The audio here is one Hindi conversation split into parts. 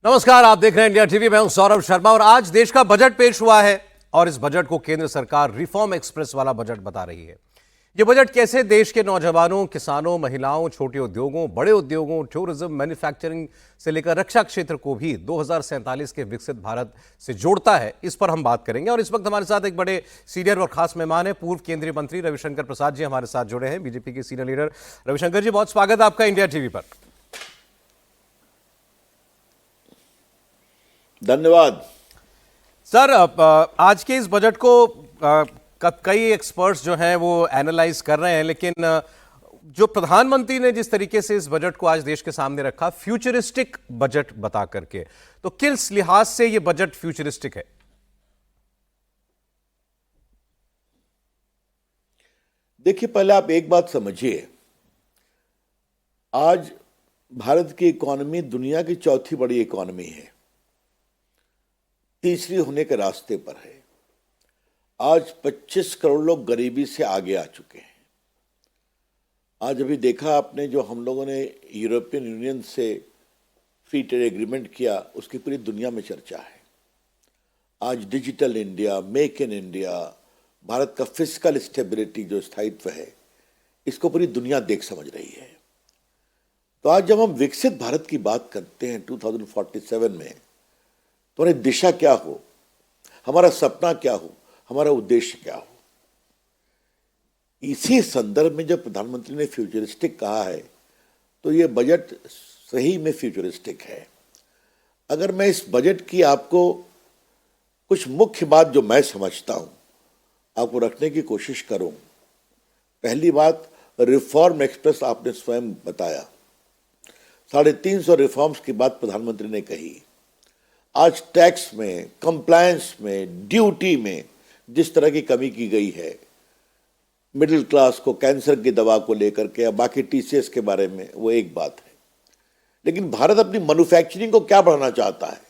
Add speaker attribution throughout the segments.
Speaker 1: नमस्कार, आप देख रहे हैं इंडिया टीवी। मैं हूं सौरभ शर्मा और आज देश का बजट पेश हुआ है और इस बजट को केंद्र सरकार रिफॉर्म एक्सप्रेस वाला बजट बता रही है। यह बजट कैसे देश के नौजवानों, किसानों, महिलाओं, छोटे उद्योगों, बड़े उद्योगों, टूरिज्म, मैन्युफैक्चरिंग से लेकर रक्षा क्षेत्र को भी 2047 के विकसित भारत से जोड़ता है, इस पर हम बात करेंगे। और इस वक्त हमारे साथ एक बड़े सीनियर और खास मेहमान है, पूर्व केंद्रीय मंत्री रविशंकर प्रसाद जी हमारे साथ जुड़े हैं। बीजेपी के सीनियर लीडर रविशंकर जी, बहुत स्वागत है आपका इंडिया टीवी पर।
Speaker 2: धन्यवाद
Speaker 1: सर, आज के इस बजट को कई एक्सपर्ट्स जो हैं वो एनालाइज कर रहे हैं, लेकिन जो प्रधानमंत्री ने जिस तरीके से इस बजट को आज देश के सामने रखा, फ्यूचरिस्टिक बजट बता करके, तो किस लिहाज से ये बजट फ्यूचरिस्टिक है?
Speaker 2: देखिए, पहले आप एक बात समझिए। आज भारत की इकोनॉमी दुनिया की चौथी बड़ी इकोनॉमी है, तीसरी होने के रास्ते पर है। आज 25 करोड़ लोग गरीबी से आगे आ चुके हैं। आज अभी देखा आपने, जो हम लोगों ने यूरोपियन यूनियन से फ्री ट्रेड एग्रीमेंट किया, उसकी पूरी दुनिया में चर्चा है। आज digital India, make in India, Bharat का फिस्कल स्टेबिलिटी जो स्थायित्व है, इसको पूरी दुनिया देख समझ रही है। तो आज जब हम विकसित भारत की बात करते हैं 2047 में, तो हमारी दिशा क्या हो, हमारा सपना क्या हो, हमारा उद्देश्य क्या हो, इसी संदर्भ में जब प्रधानमंत्री ने फ्यूचरिस्टिक कहा है, तो ये बजट सही में फ्यूचरिस्टिक है। अगर मैं इस बजट की आपको कुछ मुख्य बात जो मैं समझता हूं आपको रखने की कोशिश करूं। पहली बात, रिफॉर्म एक्सप्रेस आपने स्वयं बताया। 350 रिफॉर्म्स की बात प्रधानमंत्री ने कही। आज टैक्स में, कंप्लायंस में, ड्यूटी में जिस तरह की कमी की गई है, मिडिल क्लास को कैंसर की दवा को लेकर के या बाकी टीसीएस के बारे में, वो एक बात है। लेकिन भारत अपनी मैन्युफैक्चरिंग को क्या बढ़ाना चाहता है?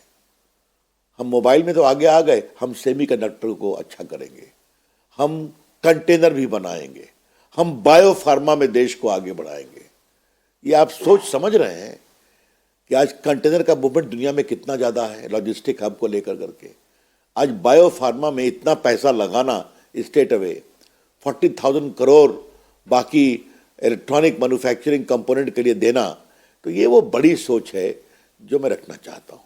Speaker 2: हम मोबाइल में तो आगे आ गए, हम सेमीकंडक्टर को अच्छा करेंगे, हम कंटेनर भी बनाएंगे, हम बायो फार्मा में देश को आगे बढ़ाएंगे। ये आप सोच समझ रहे हैं कि आज कंटेनर का मूवमेंट दुनिया में कितना ज़्यादा है, लॉजिस्टिक हब को लेकर करके। आज बायो फार्मा में इतना पैसा लगाना, स्टेट अवे 40,000 करोड़ बाकी इलेक्ट्रॉनिक मैन्युफैक्चरिंग कंपोनेंट के लिए देना, तो ये वो बड़ी सोच है जो मैं रखना चाहता हूँ।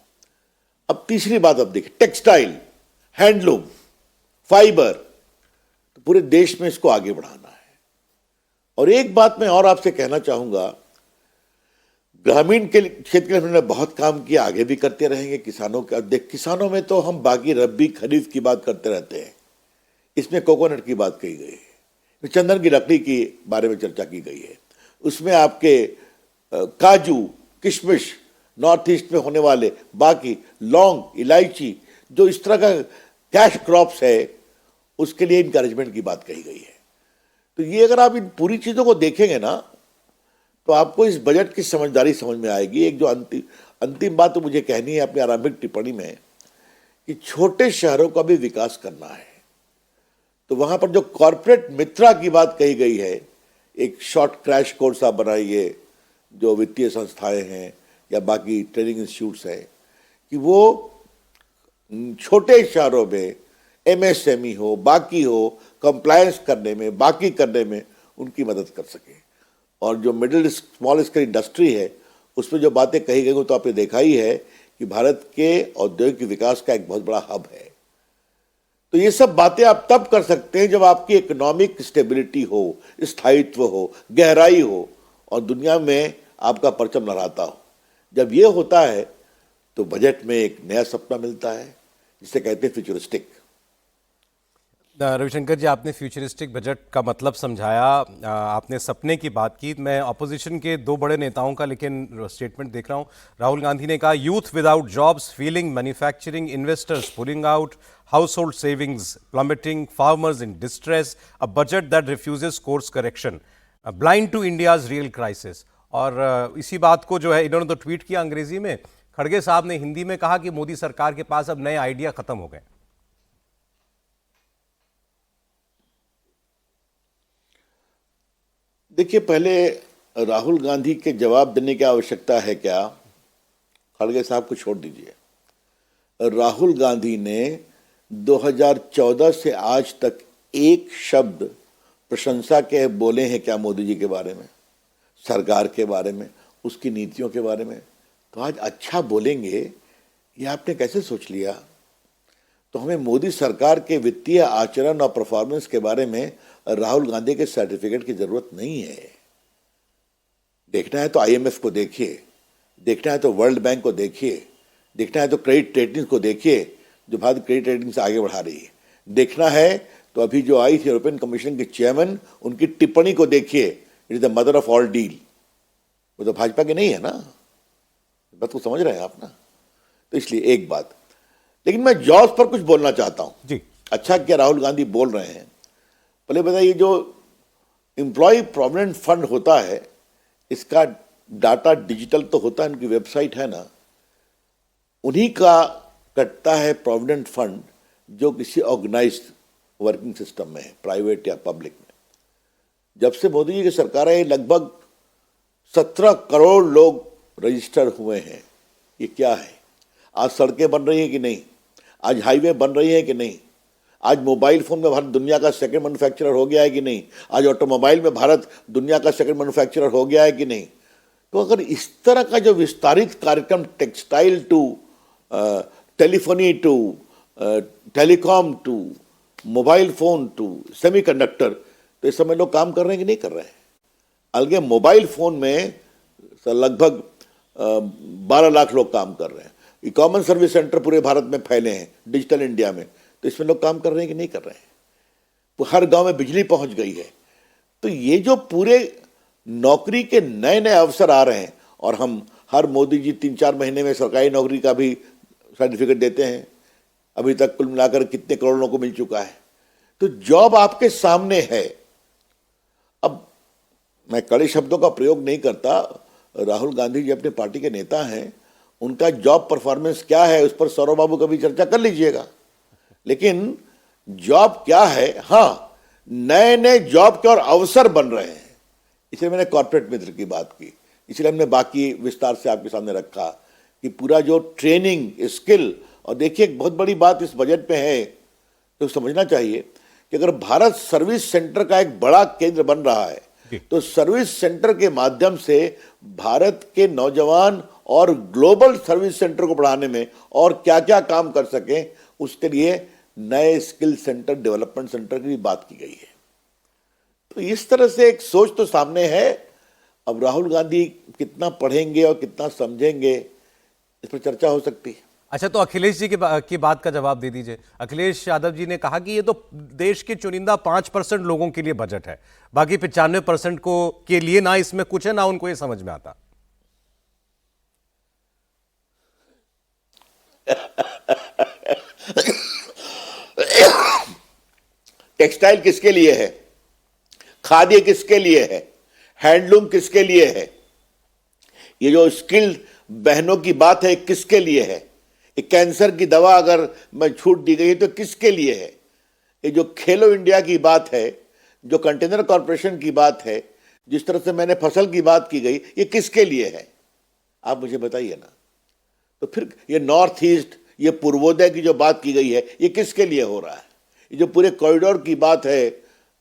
Speaker 2: अब तीसरी बात अब देखिए, टेक्सटाइल, हैंडलूम, फाइबर, तो पूरे देश में इसको आगे बढ़ाना है। और एक बात मैं और आपसे कहना चाहूँगा, ग्रामीण के क्षेत्र के लिए हमने बहुत काम किया, आगे भी करते रहेंगे। किसानों का किसानों में तो हम बाकी रबी खरीफ की बात करते रहते हैं, इसमें कोकोनट की बात कही गई है, चंदन की लकड़ी के बारे में चर्चा की गई है, उसमें आपके काजू, किशमिश, नॉर्थ ईस्ट में होने वाले बाकी लौंग, इलायची, जो इस तरह का कैश क्रॉप्स है, उसके लिए इनकरेजमेंट की बात कही गई है। तो ये अगर आप इन पूरी चीज़ों को देखेंगे ना, तो आपको इस बजट की समझदारी समझ में आएगी। एक जो अंतिम बात तो मुझे कहनी है अपनी आरंभिक टिप्पणी में, कि छोटे शहरों का भी विकास करना है। तो वहां पर जो कॉरपोरेट मित्रा की बात कही गई है, एक शॉर्ट क्रैश कोर्स आप बनाइए, जो वित्तीय संस्थाएं हैं या बाकी ट्रेनिंग इंस्टीट्यूट्स हैं, कि वो छोटे शहरों में एमएसएमई हो, बाकी हो, कंप्लायंस करने में, बाकी करने में उनकी मदद कर सके। और जो मिडिल स्मॉल स्केल इंडस्ट्री है, उसमें जो बातें कही गई, तो आपने देखा ही है कि भारत के औद्योगिक विकास का एक बहुत बड़ा हब है। तो ये सब बातें आप तब कर सकते हैं जब आपकी इकोनॉमिक स्टेबिलिटी हो, स्थायित्व हो, गहराई हो और दुनिया में आपका परचम लहराता हो। जब ये होता है तो बजट में एक नया सपना मिलता है, जिसे कहते हैं फ्यूचरिस्टिक।
Speaker 1: रविशंकर जी, आपने फ्यूचरिस्टिक बजट का मतलब समझाया, आपने सपने की बात की। मैं ऑपोजिशन के दो बड़े नेताओं का लेकिन स्टेटमेंट देख रहा हूं। राहुल गांधी ने कहा, youth without jobs feeling manufacturing, investors pulling out, household savings plummeting, farmers in distress, a budget that refuses course correction, blind to India's real crisis. और इसी बात को जो है इन्होंने तो ट्वीट किया अंग्रेजी में, खड़गे साहब ने हिंदी में कहा कि मोदी सरकार के पास अब नए आइडिया खत्म हो गए।
Speaker 2: देखिए, पहले राहुल गांधी के जवाब देने की आवश्यकता है क्या? खड़गे साहब को छोड़ दीजिए, राहुल गांधी ने 2014 से आज तक एक शब्द प्रशंसा के बोले हैं क्या मोदी जी के बारे में, सरकार के बारे में, उसकी नीतियों के बारे में? तो आज अच्छा बोलेंगे ये आपने कैसे सोच लिया? तो हमें मोदी सरकार के वित्तीय आचरण और परफॉर्मेंस के बारे में राहुल गांधी के सर्टिफिकेट की जरूरत नहीं है। देखना है तो आईएमएफ को देखिए, देखना है तो वर्ल्ड बैंक को देखिए, देखना है तो क्रेडिट रेटिंग्स को देखिए जो भारत क्रेडिट रेटिंग से आगे बढ़ा रही है, देखना है तो अभी जो आई थी यूरोपियन कमीशन के चेयरमैन, उनकी टिप्पणी को देखिए, it is the mother of all deal. वो तो भाजपा की नहीं है ना, बात को समझ रहे हैं आप ना? तो इसलिए एक बात, लेकिन मैं जॉब्स पर कुछ बोलना चाहता हूं
Speaker 1: जी।
Speaker 2: अच्छा क्या राहुल गांधी बोल रहे हैं। पहले बताइए, जो एम्प्लॉय प्रोविडेंट फंड होता है इसका डाटा डिजिटल तो होता है, उनकी वेबसाइट है ना, उन्हीं का कटता है प्रोविडेंट फंड जो किसी ऑर्गेनाइज्ड वर्किंग सिस्टम में है, प्राइवेट या पब्लिक में। जब से मोदी जी की सरकार है लगभग 17 करोड़ लोग रजिस्टर हुए हैं। ये क्या है? आज सड़कें बन रही हैं कि नहीं? आज हाईवे बन रही हैं कि नहीं? आज मोबाइल फोन में भारत दुनिया का सेकंड मैन्युफैक्चरर हो गया है कि नहीं? आज ऑटोमोबाइल में भारत दुनिया का सेकंड मैन्युफैक्चरर हो गया है कि नहीं? तो अगर इस तरह का जो विस्तारित कार्यक्रम, textile to telephony to telecom to mobile phone to semiconductor, तो इस समय लोग काम कर रहे हैं कि नहीं कर रहे हैं? अलगे मोबाइल फोन में लगभग 12 लाख लोग काम कर रहे हैं। ई कॉमन सर्विस सेंटर पूरे भारत में फैले हैं डिजिटल इंडिया में, तो इसमें लोग काम कर रहे हैं कि नहीं कर रहे हैं? तो हर गांव में बिजली पहुंच गई है। तो ये जो पूरे नौकरी के नए नए अवसर आ रहे हैं, और हम हर मोदी जी 3-4 महीने में सरकारी नौकरी का भी सर्टिफिकेट देते हैं। अभी तक कुल मिलाकर कितने करोड़ों को मिल चुका है। तो जॉब आपके सामने है। अब मैं कड़े शब्दों का प्रयोग नहीं करता, राहुल गांधी जी अपने पार्टी के नेता हैं, उनका जॉब परफॉर्मेंस क्या है उस पर सौरभ बाबू कभी चर्चा कर लीजिएगा। लेकिन जॉब क्या है, हाँ, नए नए जॉब के और अवसर बन रहे हैं। इसलिए मैंने कॉर्पोरेट मित्र की बात की, इसलिए हमने बाकी विस्तार से आपके सामने रखा कि पूरा जो ट्रेनिंग स्किल, और देखिए एक बहुत बड़ी बात इस बजट पे है तो समझना चाहिए कि अगर भारत सर्विस सेंटर का एक बड़ा केंद्र बन रहा है, तो सर्विस सेंटर के माध्यम से भारत के नौजवान और ग्लोबल सर्विस सेंटर को बढ़ाने में और क्या क्या काम कर सकें, उसके लिए नए स्किल सेंटर, डेवलपमेंट सेंटर की भी बात की गई है। तो इस तरह से एक सोच तो सामने है। अब राहुल गांधी कितना पढ़ेंगे और कितना समझेंगे, इस पर चर्चा हो सकती है।
Speaker 1: अच्छा, तो अखिलेश जी की बात का जवाब दे दीजिए। अखिलेश यादव जी ने कहा कि ये तो देश के चुनिंदा 5% लोगों के लिए बजट है, बाकी 95% को के लिए ना इसमें कुछ है, ना उनको ये समझ में आता।
Speaker 2: टेक्सटाइल किसके लिए है? खादी किसके लिए है? हैंडलूम किसके लिए है? ये जो स्किल्ड बहनों की बात है किसके लिए है? ये कैंसर की दवा अगर मैं छूट दी गई तो किसके लिए है? ये जो खेलो इंडिया की बात है, जो कंटेनर कॉर्पोरेशन की बात है, जिस तरह से मैंने फसल की बात की गई, ये किसके लिए है? आप मुझे बताइए ना। तो फिर ये नॉर्थ ईस्ट, ये पूर्वोदय की जो बात की गई है, ये किसके लिए हो रहा है? ये जो पूरे कॉरिडोर की बात है,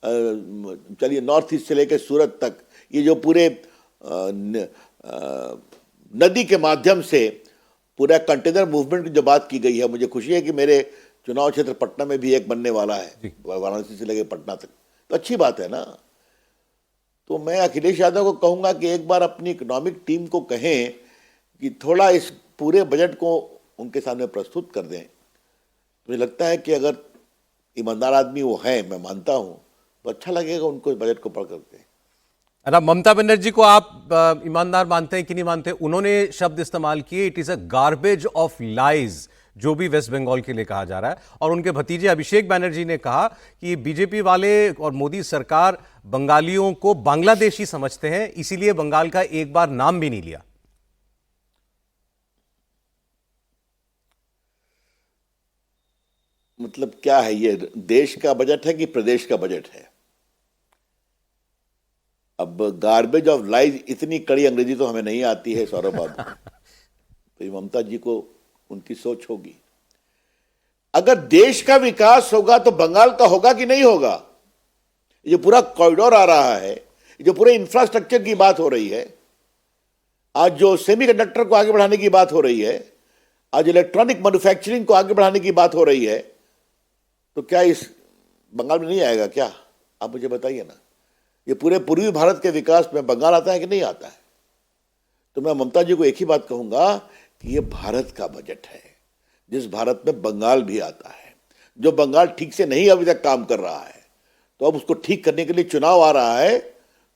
Speaker 2: चलिए नॉर्थ ईस्ट से लेकर सूरत तक, ये जो पूरे नदी के माध्यम से पूरा कंटेनर मूवमेंट की जो बात की गई है, मुझे खुशी है कि मेरे चुनाव क्षेत्र पटना में भी एक बनने वाला है, वाराणसी से लेकर पटना तक, तो अच्छी बात है ना। तो मैं अखिलेश यादव को कहूंगा कि एक बार अपनी इकोनॉमिक टीम को कहें कि थोड़ा इस पूरे बजट को उनके सामने प्रस्तुत कर दें। मुझे लगता है कि अगर ईमानदार आदमी वो है, मैं मानता हूं, तो अच्छा लगेगा उनको इस बजट को पढ़ करके।
Speaker 1: अरे ममता बनर्जी को आप ईमानदार मानते हैं कि नहीं मानते? उन्होंने शब्द इस्तेमाल किए, it is a garbage of lies, जो भी वेस्ट बंगाल के लिए कहा जा रहा है। और उनके भतीजे अभिषेक बनर्जी ने कहा कि बीजेपी वाले और मोदी सरकार बंगालियों को बांग्लादेशी समझते हैं, इसीलिए बंगाल का एक बार नाम भी नहीं लिया।
Speaker 2: मतलब क्या है, ये देश का बजट है कि प्रदेश का बजट है? अब गार्बेज ऑफ लाइज, इतनी कड़ी अंग्रेजी तो हमें नहीं आती है सौरभ बाबू। तो ये ममता जी को उनकी सोच होगी। अगर देश का विकास होगा तो बंगाल का होगा कि नहीं होगा? ये जो पूरा कॉरिडोर आ रहा है, ये जो पूरे इंफ्रास्ट्रक्चर की बात हो रही है, आज जो सेमीकंडक्टर को आगे बढ़ाने की बात हो रही है, आज इलेक्ट्रॉनिक मैन्युफैक्चरिंग को आगे बढ़ाने की बात हो रही है, तो क्या इस बंगाल में नहीं आएगा क्या? आप मुझे बताइए ना। ये पूरे पूर्वी भारत के विकास में बंगाल आता है कि नहीं आता है? तो मैं ममता जी को एक ही बात कहूंगा कि ये भारत का बजट है, जिस भारत में बंगाल भी आता है। जो बंगाल ठीक से नहीं अभी तक काम कर रहा है, तो अब उसको ठीक करने के लिए चुनाव आ रहा है,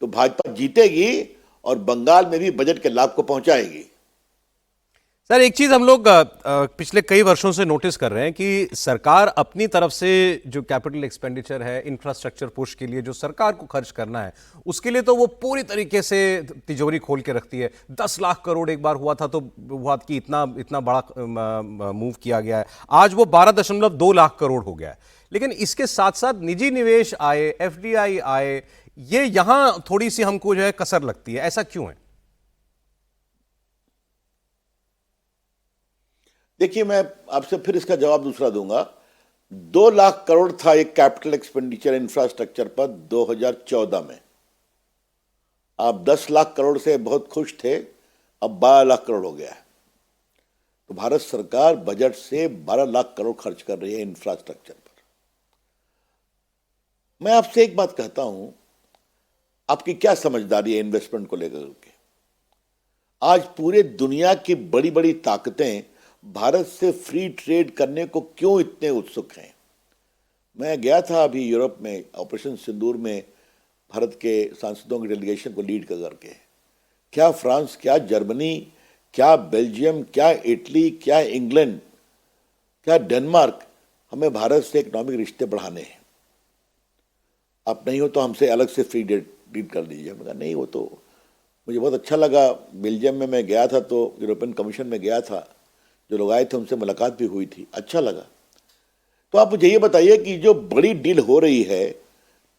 Speaker 2: तो भाजपा जीतेगी और बंगाल में भी बजट के लाभ को पहुंचाएगी।
Speaker 1: सर, एक चीज हम लोग पिछले कई वर्षों से नोटिस कर रहे हैं कि सरकार अपनी तरफ से जो कैपिटल एक्सपेंडिचर है, इंफ्रास्ट्रक्चर पुश के लिए जो सरकार को खर्च करना है, उसके लिए तो वो पूरी तरीके से तिजोरी खोल के रखती है। 10 लाख करोड़ एक बार हुआ था तो हुआ कि इतना इतना बड़ा मूव किया गया है। आज वो 12.2 लाख करोड़ हो गया है। लेकिन इसके साथ साथ निजी निवेश आए, एफडीआई आए, ये यहां थोड़ी सी हमको जो है कसर लगती है। ऐसा क्यों है?
Speaker 2: देखिए, मैं आपसे फिर इसका जवाब दूसरा दूंगा। 2 लाख करोड़ था एक कैपिटल एक्सपेंडिचर इंफ्रास्ट्रक्चर पर 2014 में। आप 10 लाख करोड़ से बहुत खुश थे, अब 12 लाख करोड़ हो गया है। तो भारत सरकार बजट से 12 लाख करोड़ खर्च कर रही है इंफ्रास्ट्रक्चर पर। मैं आपसे एक बात कहता हूं, आपकी क्या समझदारी है इन्वेस्टमेंट को लेकर के? आज पूरे दुनिया की बड़ी बड़ी ताकतें भारत से फ्री ट्रेड करने को क्यों इतने उत्सुक हैं? मैं गया था अभी यूरोप में, ऑपरेशन सिंदूर में, भारत के सांसदों के डेलीगेशन को लीड कर करके। क्या फ्रांस, क्या जर्मनी, क्या बेल्जियम, क्या इटली, क्या इंग्लैंड, क्या डेनमार्क, हमें भारत से इकोनॉमिक रिश्ते बढ़ाने हैं। आप नहीं हो तो हमसे अलग से फ्री डील कर लीजिए। हमने कहा नहीं, वो तो मुझे बहुत अच्छा लगा। बेल्जियम में मैं गया था, तो यूरोपियन कमीशन में गया था, जो लोग आए थे उनसे मुलाकात भी हुई थी, अच्छा लगा। तो आप मुझे ये बताइए कि जो बड़ी डील हो रही है, $1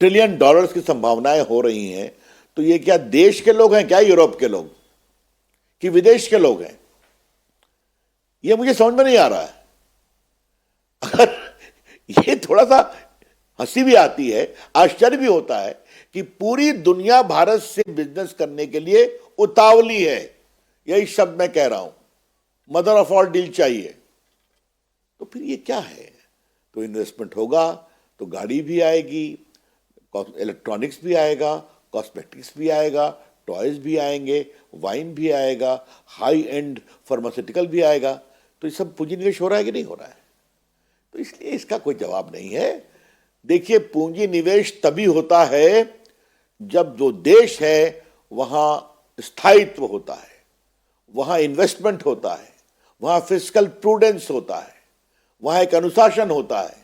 Speaker 2: ट्रिलियन की संभावनाएं हो रही हैं, तो ये क्या देश के लोग हैं, क्या यूरोप के लोग, कि विदेश के लोग हैं? ये मुझे समझ में नहीं आ रहा है। अगर ये थोड़ा सा हंसी भी आती है, आश्चर्य भी होता है कि पूरी दुनिया भारत से बिजनेस करने के लिए उतावली है। यही शब्द मैं कह रहा हूं, मदर ऑफ ऑल डील चाहिए। तो फिर ये क्या है? तो इन्वेस्टमेंट होगा तो गाड़ी भी आएगी, इलेक्ट्रॉनिक्स भी आएगा, कॉस्मेटिक्स भी आएगा, टॉयज भी आएंगे, वाइन भी आएगा, हाई एंड फार्मास्यूटिकल भी आएगा। तो ये सब पूंजी निवेश हो रहा है कि नहीं हो रहा है? तो इसलिए इसका कोई जवाब नहीं है। देखिए, पूंजी निवेश तभी होता है जब जो देश है वहां स्थायित्व होता है, वहां इन्वेस्टमेंट होता है, वहां फिस्कल प्रूडेंस होता है, वहां एक अनुशासन होता है,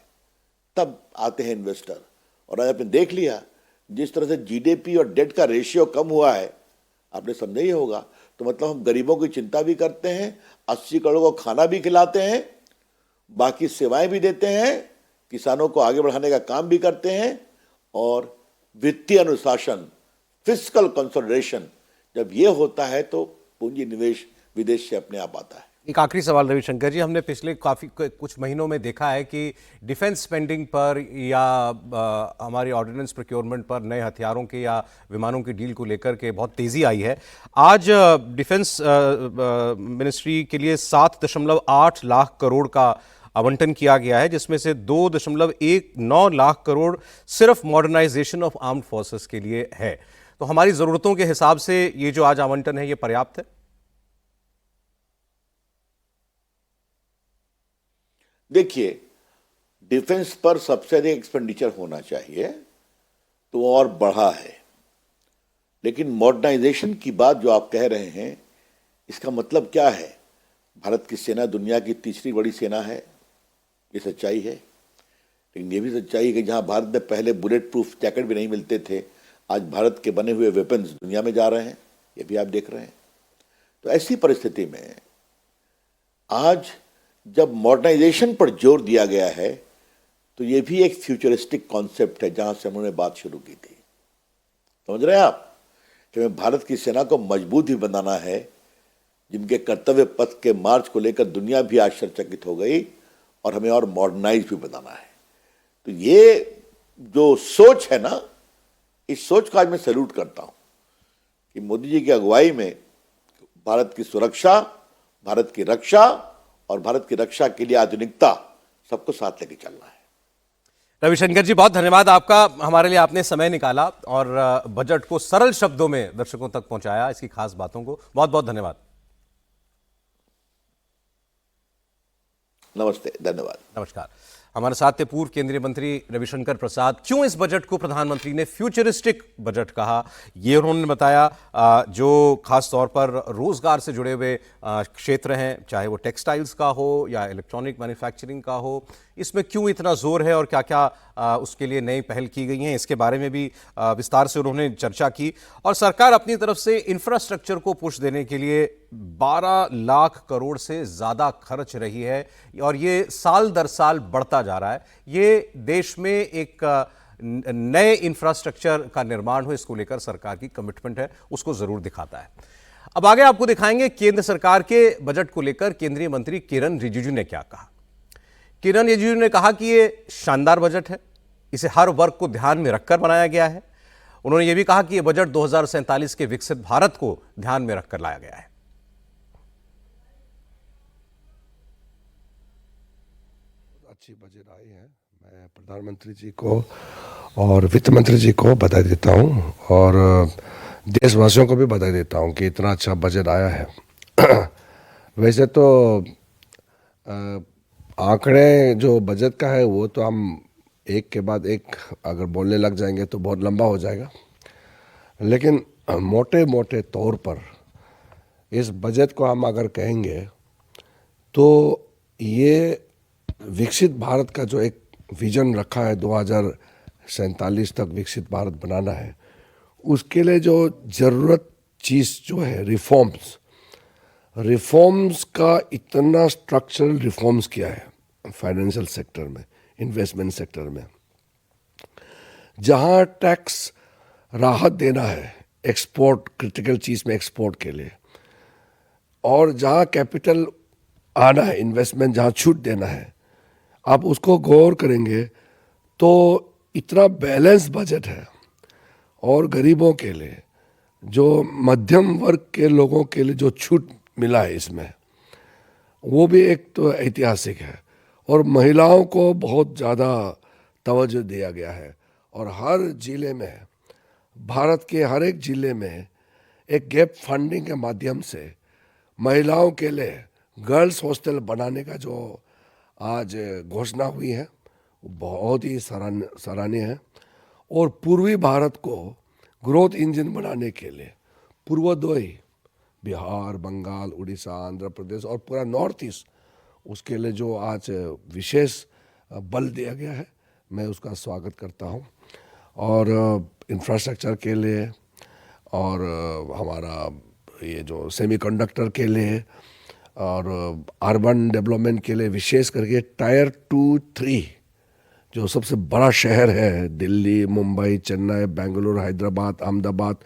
Speaker 2: तब आते हैं इन्वेस्टर। और आज आपने देख लिया जिस तरह से जीडीपी और डेट का रेशियो कम हुआ है, आपने समझा ही होगा। तो मतलब हम गरीबों की चिंता भी करते हैं, 80 करोड़ को खाना भी खिलाते हैं, बाकी सेवाएं भी देते हैं, किसानों को आगे बढ़ाने का काम भी करते हैं, और वित्तीय अनुशासन, फिस्कल कंसोलिडेशन जब ये होता है तो पूंजी निवेश विदेश से अपने आप आता है।
Speaker 1: एक आखिरी सवाल रविशंकर जी, हमने पिछले कुछ महीनों में देखा है कि डिफेंस स्पेंडिंग पर या हमारी ऑर्डिनेंस प्रोक्योरमेंट पर, नए हथियारों के या विमानों की डील को लेकर के बहुत तेजी आई है। आज डिफेंस मिनिस्ट्री के लिए 7.8 लाख करोड़ का आवंटन किया गया है, जिसमें से 2.19 लाख करोड़ सिर्फ मॉडर्नाइजेशन ऑफ आर्म्ड फोर्सेस के लिए है। तो हमारी जरूरतों के हिसाब से ये जो आज आवंटन है, ये पर्याप्त है?
Speaker 2: देखिए, डिफेंस पर सबसे अधिक एक्सपेंडिचर होना चाहिए, तो और बढ़ा है। लेकिन मॉडर्नाइजेशन की बात जो आप कह रहे हैं, इसका मतलब क्या है? भारत की सेना दुनिया की तीसरी बड़ी सेना है, ये सच्चाई है। लेकिन ये भी सच्चाई है कि जहां भारत में पहले बुलेट प्रूफ जैकेट भी नहीं मिलते थे, आज भारत के बने हुए वेपन्स दुनिया में जा रहे हैं, ये भी आप देख रहे हैं। तो ऐसी परिस्थिति में आज जब मॉडर्नाइजेशन पर जोर दिया गया है, तो ये भी एक फ्यूचरिस्टिक कॉन्सेप्ट है, जहां से उन्होंने बात शुरू की थी। समझ रहे हैं आप कि हमें भारत की सेना को मजबूत भी बनाना है, जिनके कर्तव्य पथ के मार्च को लेकर दुनिया भी आश्चर्यचकित हो गई और हमें और मॉडर्नाइज भी बनाना है। तो ये जो सोच है ना, इस सोच का आज मैं सैल्यूट करता हूं कि मोदी जी की अगुवाई में भारत की सुरक्षा, भारत की रक्षा और भारत की रक्षा के लिए आधुनिकता सबको साथ लेके चलना है।
Speaker 1: रविशंकर जी, बहुत धन्यवाद आपका, हमारे लिए आपने समय निकाला और बजट को सरल शब्दों में दर्शकों तक पहुंचाया, इसकी खास बातों को। बहुत बहुत धन्यवाद।
Speaker 2: नमस्ते, धन्यवाद।
Speaker 1: नमस्कार। हमारे साथ थे पूर्व केंद्रीय मंत्री रविशंकर प्रसाद। क्यों इस बजट को प्रधानमंत्री ने फ्यूचरिस्टिक बजट कहा, ये उन्होंने बताया। जो खास तौर पर रोजगार से जुड़े हुए क्षेत्र हैं, चाहे वो टेक्सटाइल्स का हो या इलेक्ट्रॉनिक मैन्युफैक्चरिंग का हो, इसमें क्यों इतना जोर है और क्या क्या उसके लिए नई पहल की गई हैं, इसके बारे में भी विस्तार से उन्होंने चर्चा की। और सरकार अपनी तरफ से इंफ्रास्ट्रक्चर को पुश देने के लिए 12 लाख करोड़ से ज्यादा खर्च रही है और ये साल दर साल बढ़ता जा रहा है। ये देश में एक नए इंफ्रास्ट्रक्चर का निर्माण हो, इसको लेकर सरकार की कमिटमेंट है, उसको जरूर दिखाता है। अब आगे आपको दिखाएंगे केंद्र सरकार के बजट को लेकर केंद्रीय मंत्री किरण रिजिजू ने क्या कहा। किरण रिजिजू ने कहा कि ये शानदार बजट है, इसे हर वर्ग को ध्यान में रखकर बनाया गया है। उन्होंने ये भी कहा कि यह बजट 2047 के विकसित भारत को ध्यान में रखकर लाया गया है।
Speaker 3: अच्छी बजट आई है। मैं प्रधानमंत्री जी को और वित्त मंत्री जी को बधाई देता हूं और देशवासियों को भी बधाई देता हूं कि इतना अच्छा बजट आया है। वैसे तो आंकड़े जो बजट का है वो तो हम एक के बाद एक अगर बोलने लग जाएंगे तो बहुत लंबा हो जाएगा, लेकिन मोटे मोटे तौर पर इस बजट को हम अगर कहेंगे तो ये विकसित भारत का जो एक विजन रखा है 2047 तक विकसित भारत बनाना है, उसके लिए जो ज़रूरत चीज़ जो है रिफॉर्म्स का इतना स्ट्रक्चरल रिफॉर्म्स किया है फाइनेंशियल सेक्टर में, इन्वेस्टमेंट सेक्टर में, जहां टैक्स राहत देना है एक्सपोर्ट, क्रिटिकल चीज़ में एक्सपोर्ट के लिए, और जहां कैपिटल आना है, इन्वेस्टमेंट जहां छूट देना है, आप उसको गौर करेंगे तो इतना बैलेंस बजट है। और गरीबों के लिए, जो मध्यम वर्ग के लोगों के लिए जो छूट मिला है इसमें, वो भी एक तो ऐतिहासिक है। और महिलाओं को बहुत ज़्यादा तवज्जो दिया गया है और हर ज़िले में, भारत के हर एक ज़िले में एक गैप फंडिंग के माध्यम से महिलाओं के लिए गर्ल्स हॉस्टल बनाने का जो आज घोषणा हुई है, वो बहुत ही सराहनीय है। और पूर्वी भारत को ग्रोथ इंजन बनाने के लिए पूर्वोदय, बिहार, बंगाल, उड़ीसा, आंध्र प्रदेश और पूरा नॉर्थ ईस्ट, उसके लिए जो आज विशेष बल दिया गया है, मैं उसका स्वागत करता हूं। और इंफ्रास्ट्रक्चर के लिए और हमारा ये जो सेमीकंडक्टर के लिए और अर्बन डेवलपमेंट के लिए, विशेष करके टायर 2-3 जो सबसे बड़ा शहर है, दिल्ली, मुंबई, चेन्नई, बेंगलुरु, हैदराबाद, अहमदाबाद,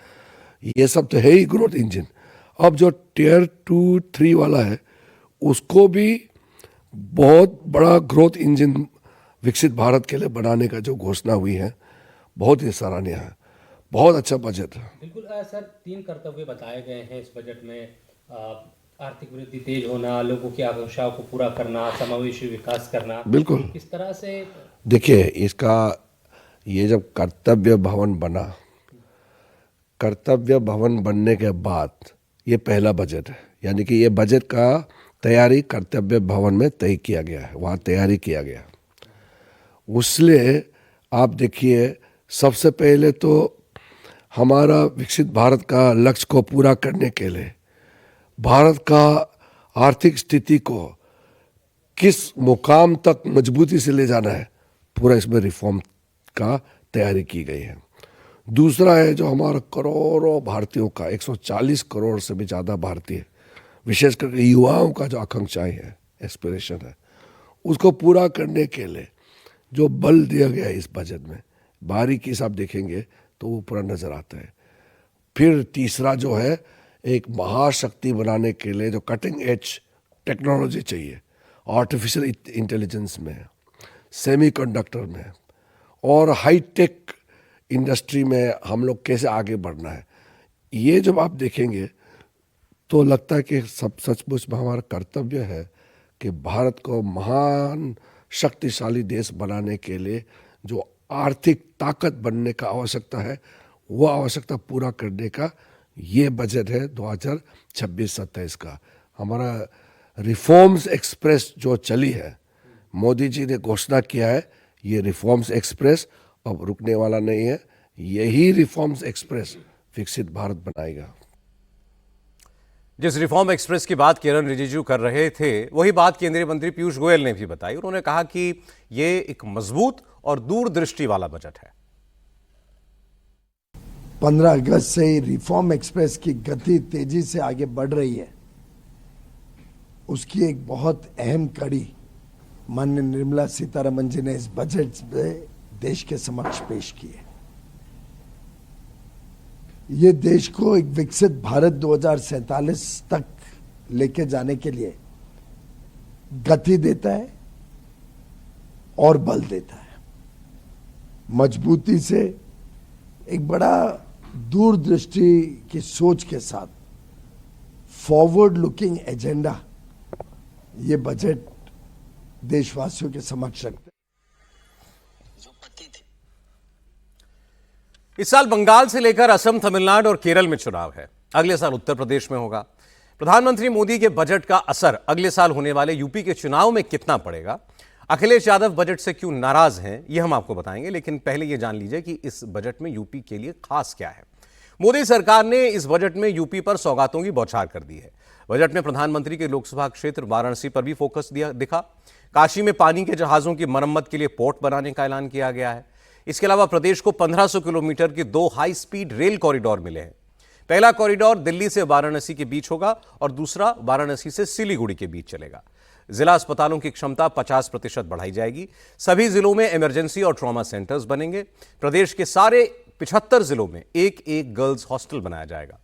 Speaker 3: ये सब तो है ही ग्रोथ इंजन। अब जो टियर 2-3 वाला है, उसको भी बहुत बड़ा ग्रोथ इंजन विकसित भारत के लिए बनाने का जो घोषणा हुई है, बहुत ही सराहनीय है। बहुत अच्छा बजट है।
Speaker 4: बिल्कुल सर, 3 कर्तव्य बताए गए हैं इस बजट में। आर्थिक वृद्धि तेज होना, लोगों की आकांक्षाओं को पूरा करना, समावेशी विकास करना।
Speaker 3: बिल्कुल।
Speaker 4: इस तरह से
Speaker 3: देखिए, इसका ये जब कर्तव्य भवन बना, कर्तव्य भवन बनने के बाद ये पहला बजट है, यानी कि ये बजट का तैयारी कर्तव्य भवन में तय किया गया है, वहाँ तैयारी किया गया। उसलिए आप देखिए, सबसे पहले तो हमारा विकसित भारत का लक्ष्य को पूरा करने के लिए भारत का आर्थिक स्थिति को किस मुकाम तक मजबूती से ले जाना है, पूरा इसमें रिफॉर्म का तैयारी की गई है। दूसरा है जो हमारा करोड़ों भारतीयों का, 140 करोड़ से भी ज़्यादा भारतीय, विशेष करके युवाओं का जो आकांक्षाएं है, एस्पिरेशन है, उसको पूरा करने के लिए जो बल दिया गया है इस बजट में, बारीकी से आप देखेंगे तो वो पूरा नज़र आता है। फिर तीसरा जो है एक महाशक्ति बनाने के लिए जो कटिंग एज टेक्नोलॉजी चाहिए, आर्टिफिशियल इंटेलिजेंस में, सेमीकंडक्टर में और हाईटेक इंडस्ट्री में हम लोग कैसे आगे बढ़ना है, ये जब आप देखेंगे तो लगता है कि सब सचमुच में हमारा कर्तव्य है कि भारत को महान शक्तिशाली देश बनाने के लिए जो आर्थिक ताकत बनने का आवश्यकता है, वो आवश्यकता पूरा करने का ये बजट है 2026-27 का। हमारा रिफॉर्म्स एक्सप्रेस जो चली है, मोदी जी ने घोषणा किया है, ये रिफॉर्म्स एक्सप्रेस अब रुकने वाला नहीं है। यही रिफॉर्म्स एक्सप्रेस विकसित भारत बनाएगा।
Speaker 1: जिस रिफॉर्म एक्सप्रेस की बात किरण रिजिजू कर रहे थे, वही बात केंद्रीय मंत्री पीयूष गोयल ने भी बताई। उन्होंने कहा कि ये एक मजबूत और दूरदृष्टि वाला बजट है।
Speaker 5: 15 अगस्त से ही रिफॉर्म एक्सप्रेस की गति तेजी से आगे बढ़ रही है। उसकी एक बहुत अहम कड़ी माननीय निर्मला सीतारमण जी ने इस बजट में देश के समक्ष पेश की है। ये देश को एक विकसित भारत 2047 तक लेके जाने के लिए गति देता है और बल देता है। मजबूती से एक बड़ा दूरदृष्टि की सोच के साथ फॉरवर्ड लुकिंग एजेंडा ये बजट देशवासियों के समक्ष रखते हैं।
Speaker 1: इस साल बंगाल से लेकर असम, तमिलनाडु और केरल में चुनाव है। अगले साल उत्तर प्रदेश में होगा। प्रधानमंत्री मोदी के बजट का असर अगले साल होने वाले यूपी के चुनाव में कितना पड़ेगा? अखिलेश यादव बजट से क्यों नाराज हैं, यह हम आपको बताएंगे, लेकिन पहले यह जान लीजिए कि इस बजट में यूपी के लिए खास क्या है। मोदी सरकार ने इस बजट में यूपी पर सौगातों की बौछार कर दी है। बजट में प्रधानमंत्री के लोकसभा क्षेत्र वाराणसी पर भी फोकस दिखा। काशी में पानी के जहाजों की मरम्मत के लिए पोर्ट बनाने का ऐलान किया गया है। इसके अलावा प्रदेश को 1500 किलोमीटर के 2 हाई स्पीड रेल कॉरिडोर मिले हैं। पहला कॉरिडोर दिल्ली से वाराणसी के बीच होगा और दूसरा वाराणसी से सिलीगुड़ी के बीच चलेगा। जिला अस्पतालों की क्षमता 50% बढ़ाई जाएगी। सभी जिलों में इमरजेंसी और ट्रॉमा सेंटर्स बनेंगे। प्रदेश के सारे 75 जिलों में एक गर्ल्स हॉस्टल बनाया जाएगा।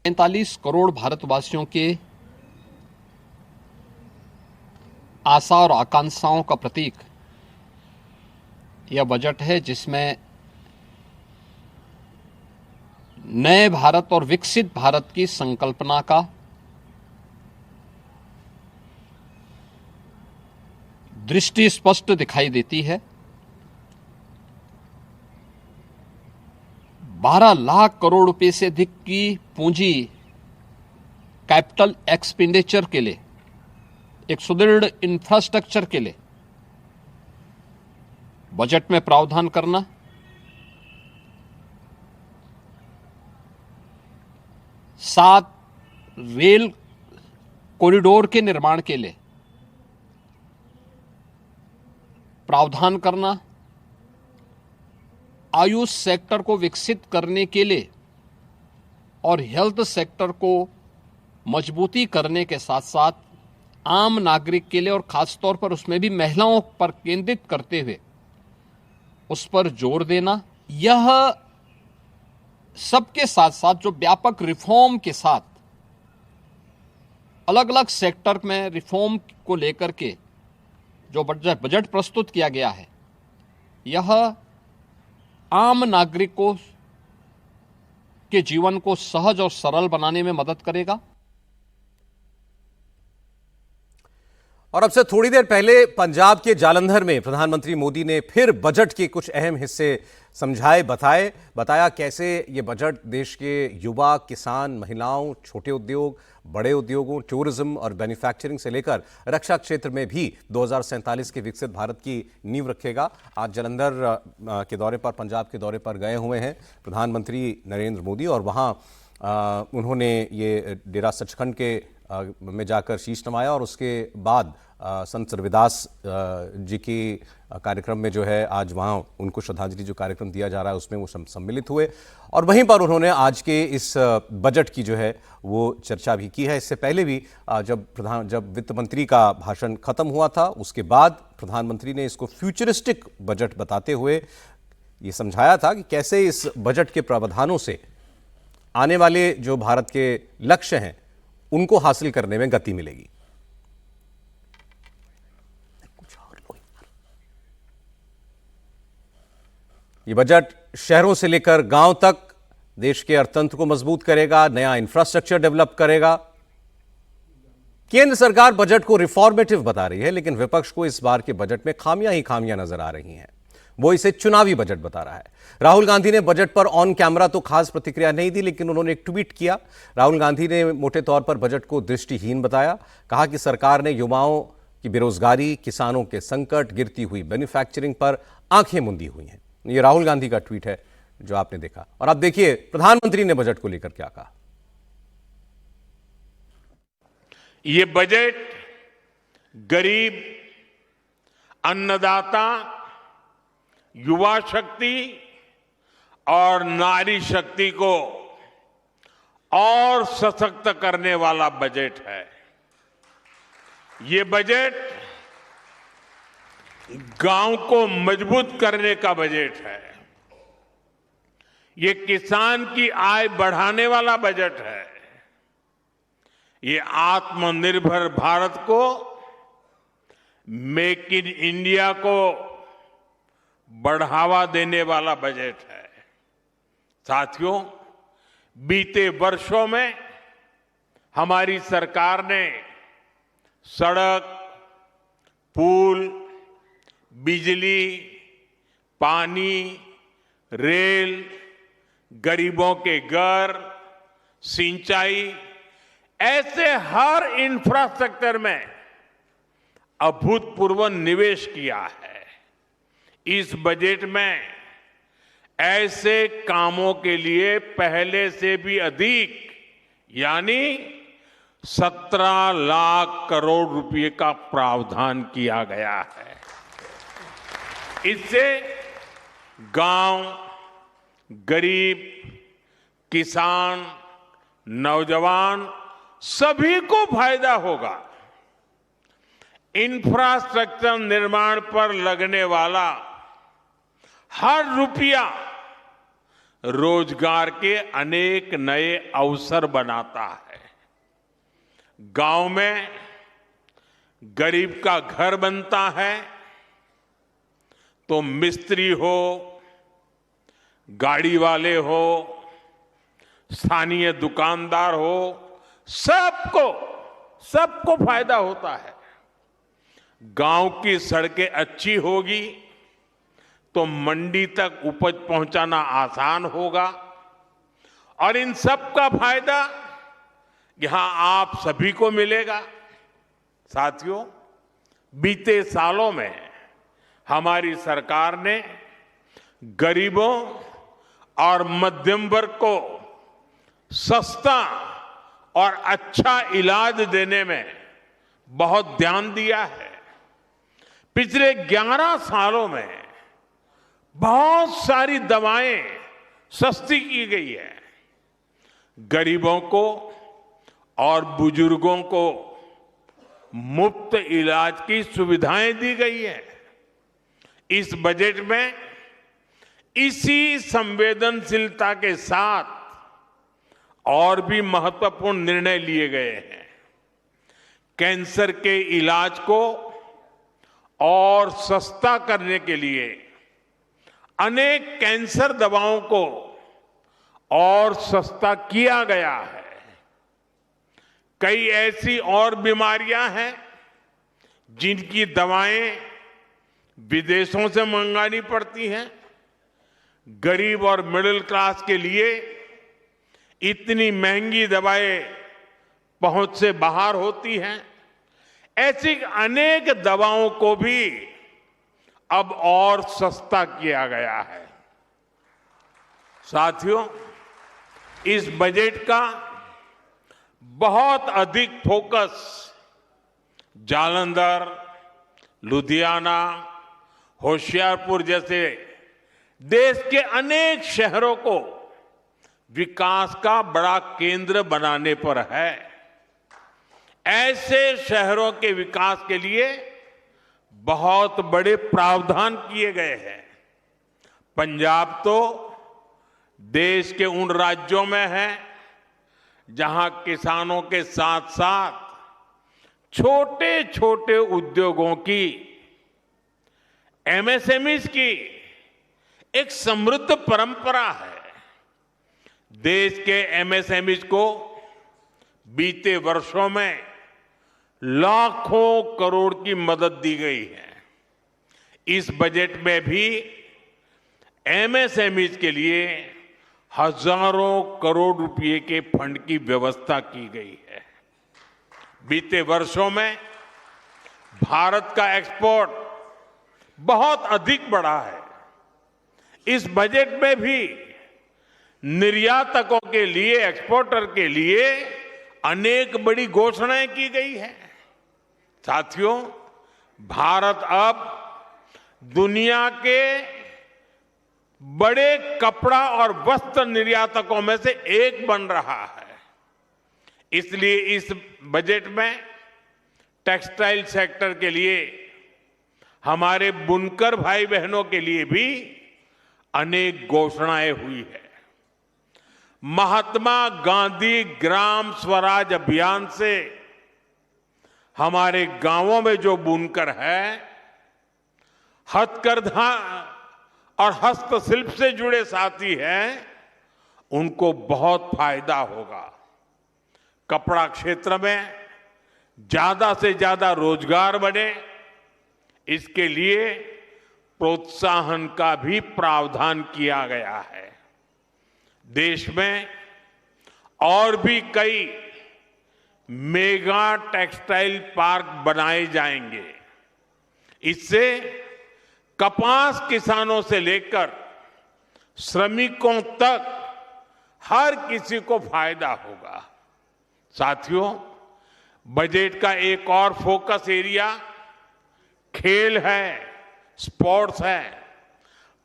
Speaker 6: 45 करोड़ भारतवासियों के आशा और आकांक्षाओं का प्रतीक यह बजट है, जिसमें नए भारत और विकसित भारत की संकल्पना का दृष्टि स्पष्ट दिखाई देती है। 12 लाख करोड़ रुपए से अधिक की पूंजी कैपिटल एक्सपेंडिचर के लिए, एक सुदृढ़ इंफ्रास्ट्रक्चर के लिए बजट में प्रावधान करना, सात रेल कॉरिडोर के निर्माण के लिए प्रावधान करना, आयुष सेक्टर को विकसित करने के लिए और हेल्थ सेक्टर को मजबूती करने के साथ साथ आम नागरिक के लिए और खासतौर पर उसमें भी महिलाओं पर केंद्रित करते हुए उस पर जोर देना, यह सबके साथ साथ जो व्यापक रिफॉर्म के साथ अलग अलग सेक्टर में रिफॉर्म को लेकर के जो बजट प्रस्तुत किया गया है, यह आम नागरिकों के जीवन को सहज और सरल बनाने में मदद करेगा।
Speaker 1: और अब से थोड़ी देर पहले पंजाब के जालंधर में प्रधानमंत्री मोदी ने फिर बजट के कुछ अहम हिस्से समझाए, बताया कैसे ये बजट देश के युवा, किसान, महिलाओं, छोटे उद्योग, बड़े उद्योगों, टूरिज्म और मैन्युफैक्चरिंग से लेकर रक्षा क्षेत्र में भी 2047 के विकसित भारत की नींव रखेगा। आज जालंधर के दौरे पर, पंजाब के दौरे पर गए हुए हैं प्रधानमंत्री नरेंद्र मोदी और वहाँ उन्होंने ये डेरा सचखंड के में जाकर शीश नवाया और उसके बाद संत रविदास जी की कार्यक्रम में जो है आज वहाँ उनको श्रद्धांजलि जो कार्यक्रम दिया जा रहा है उसमें वो सम्मिलित हुए और वहीं पर उन्होंने आज के इस बजट की जो है वो चर्चा भी की है। इससे पहले भी जब वित्त मंत्री का भाषण खत्म हुआ था उसके बाद प्रधानमंत्री ने इसको फ्यूचरिस्टिक बजट बताते हुए ये समझाया था कि कैसे इस बजट के प्रावधानों से आने वाले जो भारत के लक्ष्य हैं उनको हासिल करने में गति मिलेगी। ये बजट शहरों से लेकर गांव तक देश के अर्थतंत्र को मजबूत करेगा, नया इंफ्रास्ट्रक्चर डेवलप करेगा। केंद्र सरकार बजट को रिफॉर्मेटिव बता रही है, लेकिन विपक्ष को इस बार के बजट में खामियां ही खामियां नजर आ रही हैं। वो इसे चुनावी बजट बता रहा है। राहुल गांधी ने बजट पर ऑन कैमरा तो खास प्रतिक्रिया नहीं दी, लेकिन उन्होंने एक ट्वीट किया। राहुल गांधी ने मोटे तौर पर बजट को दृष्टिहीन बताया। कहा कि सरकार ने युवाओं की बेरोजगारी, किसानों के संकट, गिरती हुई मैन्युफैक्चरिंग पर आंखें मूंदी हुई हैं। ये राहुल गांधी का ट्वीट है जो आपने देखा। और आप देखिए प्रधानमंत्री ने बजट को लेकर क्या कहा।
Speaker 7: ये बजट गरीब, अन्नदाता, युवा शक्ति और नारी शक्ति को और सशक्त करने वाला बजट है। ये बजट गांव को मजबूत करने का बजट है। ये किसान की आय बढ़ाने वाला बजट है। ये आत्मनिर्भर भारत को, मेक इन इंडिया को बढ़ावा देने वाला बजट है। साथियों, बीते वर्षों में हमारी सरकार ने सड़क, पुल, बिजली, पानी, रेल, गरीबों के घर, सिंचाई, ऐसे हर इंफ्रास्ट्रक्चर में अभूतपूर्व निवेश किया है। इस बजट में ऐसे कामों के लिए पहले से भी अधिक यानी 17 लाख करोड़ रुपए का प्रावधान किया गया है। इससे गांव, गरीब, किसान, नौजवान सभी को फायदा होगा। इंफ्रास्ट्रक्चर निर्माण पर लगने वाला हर रुपया रोजगार के अनेक नए अवसर बनाता है। गांव में गरीब का घर बनता है तो मिस्त्री हो, गाड़ी वाले हो, स्थानीय दुकानदार हो, सबको फायदा होता है। गांव की सड़कें अच्छी होगी तो मंडी तक उपज पहुंचाना आसान होगा और इन सब का फायदा यहां आप सभी को मिलेगा। साथियों, बीते सालों में हमारी सरकार ने गरीबों और मध्यम वर्ग को सस्ता और अच्छा इलाज देने में बहुत ध्यान दिया है। पिछले 11 सालों में बहुत सारी दवाएं सस्ती की गई है। गरीबों को और बुजुर्गों को मुफ्त इलाज की सुविधाएं दी गई है। इस बजट में इसी संवेदनशीलता के साथ और भी महत्वपूर्ण निर्णय लिए गए हैं। कैंसर के इलाज को और सस्ता करने के लिए अनेक कैंसर दवाओं को और सस्ता किया गया है। कई ऐसी और बीमारियां हैं जिनकी दवाएं विदेशों से मंगानी पड़ती हैं। गरीब और मिडिल क्लास के लिए इतनी महंगी दवाएं पहुंच से बाहर होती हैं। ऐसी अनेक दवाओं को भी अब और सस्ता किया गया है। साथियों, इस बजट का बहुत अधिक फोकस जालंधर, लुधियाना, होशियारपुर जैसे देश के अनेक शहरों को विकास का बड़ा केंद्र बनाने पर है। ऐसे शहरों के विकास के लिए बहुत बड़े प्रावधान किए गए हैं। पंजाब तो देश के उन राज्यों में है जहां किसानों के साथ साथ छोटे छोटे उद्योगों की, एमएसएमईज की एक समृद्ध परंपरा है। देश के एमएसएमईज को बीते वर्षों में लाखों करोड़ की मदद दी गई है। इस बजट में भी एमएसएमईज के लिए हजारों करोड़ रुपए के फंड की व्यवस्था की गई है। बीते वर्षों में भारत का एक्सपोर्ट बहुत अधिक बढ़ा है। इस बजट में भी निर्यातकों के लिए, एक्सपोर्टर के लिए अनेक बड़ी घोषणाएं की गई है। साथियों, भारत अब दुनिया के बड़े कपड़ा और वस्त्र निर्यातकों में से एक बन रहा है। इसलिए इस बजट में टेक्सटाइल सेक्टर के लिए, हमारे बुनकर भाई बहनों के लिए भी अनेक घोषणाएं हुई है। महात्मा गांधी ग्राम स्वराज अभियान से हमारे गांवों में जो बुनकर है, हथकरघा और हस्तशिल्प से जुड़े साथी हैं, उनको बहुत फायदा होगा। कपड़ा क्षेत्र में ज्यादा से ज्यादा रोजगार बने, इसके लिए प्रोत्साहन का भी प्रावधान किया गया है। देश में और भी कई मेगा टेक्सटाइल पार्क बनाए जाएंगे। इससे कपास किसानों से लेकर श्रमिकों तक हर किसी को फायदा होगा। साथियों, बजट का एक और फोकस एरिया खेल है, स्पोर्ट्स है,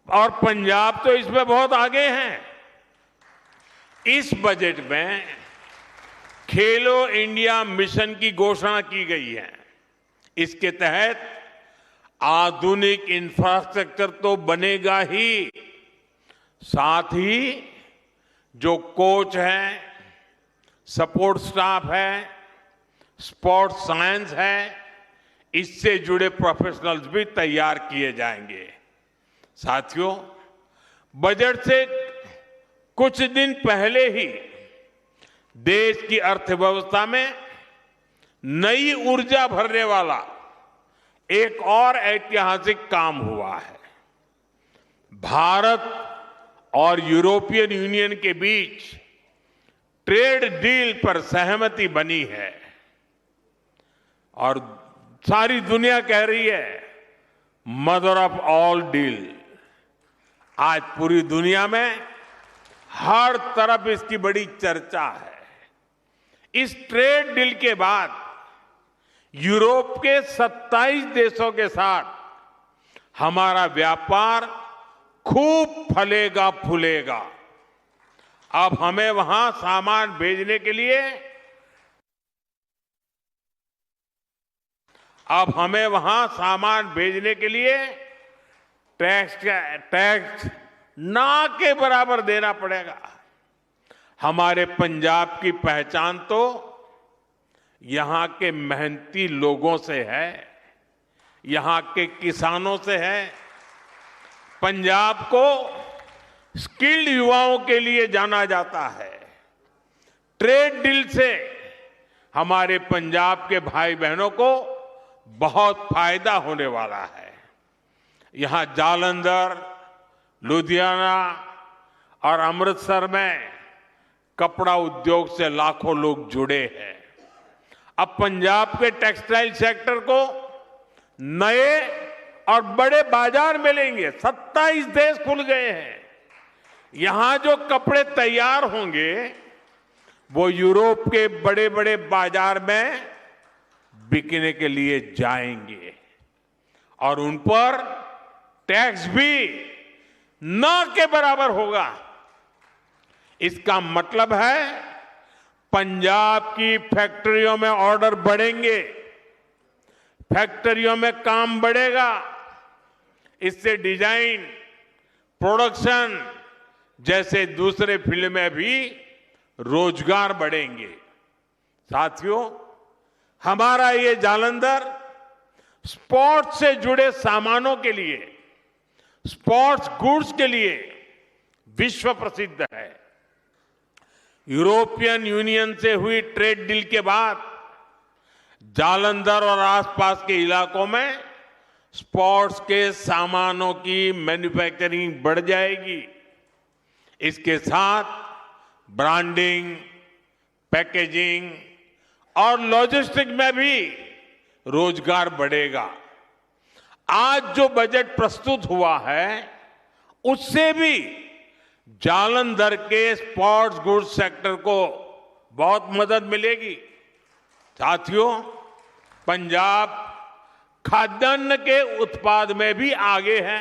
Speaker 7: और पंजाब तो इसमें बहुत आगे है। इस बजट में खेलो इंडिया मिशन की घोषणा की गई है। इसके तहत आधुनिक इंफ्रास्ट्रक्चर तो बनेगा ही, साथ ही जो कोच हैं, सपोर्ट स्टाफ है, स्पोर्ट्स साइंस है, इससे जुड़े प्रोफेशनल्स भी तैयार किए जाएंगे। साथियों, बजट से कुछ दिन पहले ही देश की अर्थव्यवस्था में नई ऊर्जा भरने वाला एक और ऐतिहासिक काम हुआ है। भारत और यूरोपियन यूनियन के बीच ट्रेड डील पर सहमति बनी है और सारी दुनिया कह रही है मदर ऑफ ऑल डील। आज पूरी दुनिया में हर तरफ इसकी बड़ी चर्चा है। इस ट्रेड डील के बाद यूरोप के 27 देशों के साथ हमारा व्यापार खूब फलेगा फूलेगा। अब हमें वहां सामान भेजने के लिए टैक्स ना के बराबर देना पड़ेगा। हमारे पंजाब की पहचान तो यहां के मेहनती लोगों से है, यहां के किसानों से है। पंजाब को स्किल्ड युवाओं के लिए जाना जाता है। ट्रेड डील से हमारे पंजाब के भाई बहनों को बहुत फायदा होने वाला है। यहां जालंधर, लुधियाना और अमृतसर में कपड़ा उद्योग से लाखों लोग जुड़े हैं। अब पंजाब के टेक्सटाइल सेक्टर को नए और बड़े बाजार मिलेंगे। 27 देश खुल गए हैं। यहां जो कपड़े तैयार होंगे वो यूरोप के बड़े बड़े बाजार में बिकने के लिए जाएंगे और उन पर टैक्स भी न के बराबर होगा। इसका मतलब है पंजाब की फैक्ट्रियों में ऑर्डर बढ़ेंगे, फैक्ट्रियों में काम बढ़ेगा। इससे डिजाइन, प्रोडक्शन, जैसे दूसरे फील्ड में भी रोजगार बढ़ेंगे। साथियों, हमारा ये जालंधर स्पोर्ट्स से जुड़े सामानों के लिए, स्पोर्ट्स गुड्स के लिए विश्व प्रसिद्ध है। यूरोपियन यूनियन से हुई ट्रेड डील के बाद जालंधर और आसपास के इलाकों में स्पोर्ट्स के सामानों की मैन्युफैक्चरिंग बढ़ जाएगी। इसके साथ ब्रांडिंग, पैकेजिंग और लॉजिस्टिक में भी रोजगार बढ़ेगा। आज जो बजट प्रस्तुत हुआ है उससे भी जालंधर के स्पोर्ट्स गुड्स सेक्टर को बहुत मदद मिलेगी। साथियों, पंजाब खाद्यान्न के उत्पाद में भी आगे है।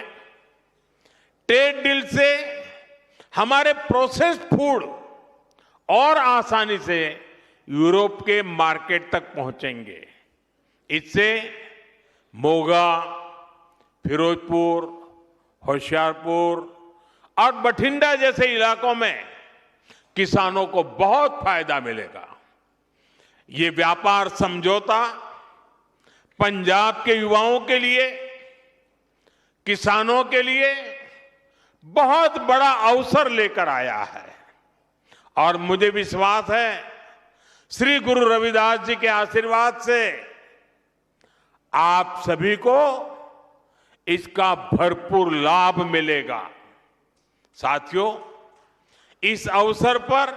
Speaker 7: ट्रेड डील से हमारे प्रोसेस्ड फूड और आसानी से यूरोप के मार्केट तक पहुंचेंगे। इससे मोगा, फिरोजपुर, होशियारपुर और बठिंडा जैसे इलाकों में किसानों को बहुत फायदा मिलेगा। ये व्यापार समझौता पंजाब के युवाओं के लिए, किसानों के लिए बहुत बड़ा अवसर लेकर आया है और मुझे विश्वास है श्री गुरु रविदास जी के आशीर्वाद से आप सभी को इसका भरपूर लाभ मिलेगा। साथियों, इस अवसर पर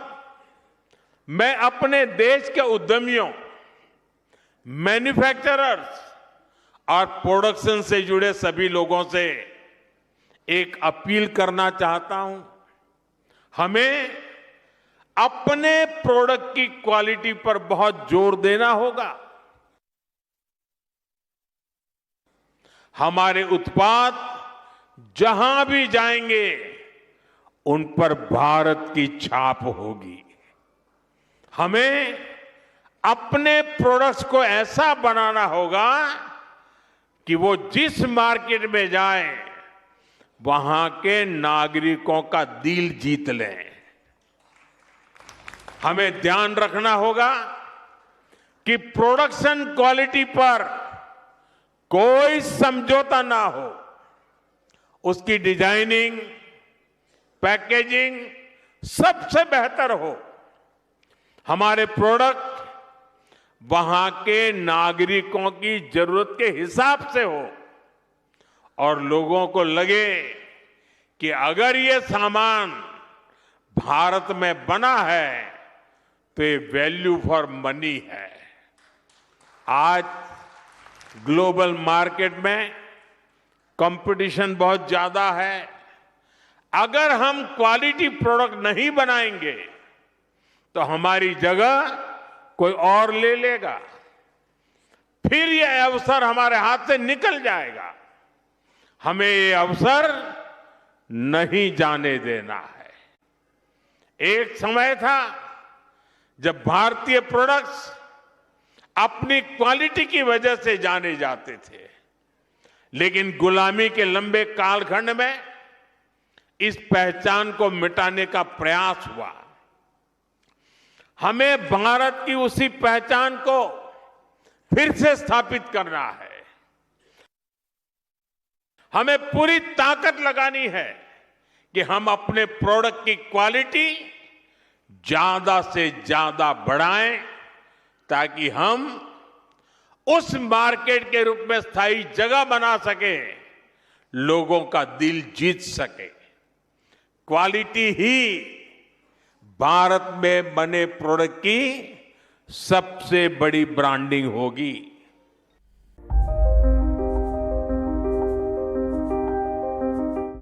Speaker 7: मैं अपने देश के उद्यमियों, मैन्युफैक्चरर्स और प्रोडक्शन से जुड़े सभी लोगों से एक अपील करना चाहता हूं। हमें अपने प्रोडक्ट की क्वालिटी पर बहुत जोर देना होगा। हमारे उत्पाद जहां भी जाएंगे उन पर भारत की छाप होगी। हमें अपने प्रोडक्ट्स को ऐसा बनाना होगा कि वो जिस मार्केट में जाए वहां के नागरिकों का दिल जीत लें। हमें ध्यान रखना होगा कि प्रोडक्शन क्वालिटी पर कोई समझौता ना हो। उसकी डिजाइनिंग, पैकेजिंग सबसे बेहतर हो। हमारे प्रोडक्ट वहां के नागरिकों की जरूरत के हिसाब से हो और लोगों को लगे कि अगर ये सामान भारत में बना है तो ये वैल्यू फॉर मनी है। आज ग्लोबल मार्केट में कंपटीशन बहुत ज्यादा है। अगर हम क्वालिटी प्रोडक्ट नहीं बनाएंगे तो हमारी जगह कोई और ले लेगा, फिर यह अवसर हमारे हाथ से निकल जाएगा। हमें ये अवसर नहीं जाने देना है। एक समय था जब भारतीय प्रोडक्ट्स अपनी क्वालिटी की वजह से जाने जाते थे, लेकिन गुलामी के लंबे कालखंड में इस पहचान को मिटाने का प्रयास हुआ। हमें भारत की उसी पहचान को फिर से स्थापित करना है। हमें पूरी ताकत लगानी है कि हम अपने प्रोडक्ट की क्वालिटी ज्यादा से ज्यादा बढ़ाएं ताकि हम उस मार्केट के रूप में स्थायी जगह बना सके, लोगों का दिल जीत सके। क्वालिटी ही भारत में बने प्रोडक्ट की सबसे बड़ी ब्रांडिंग होगी।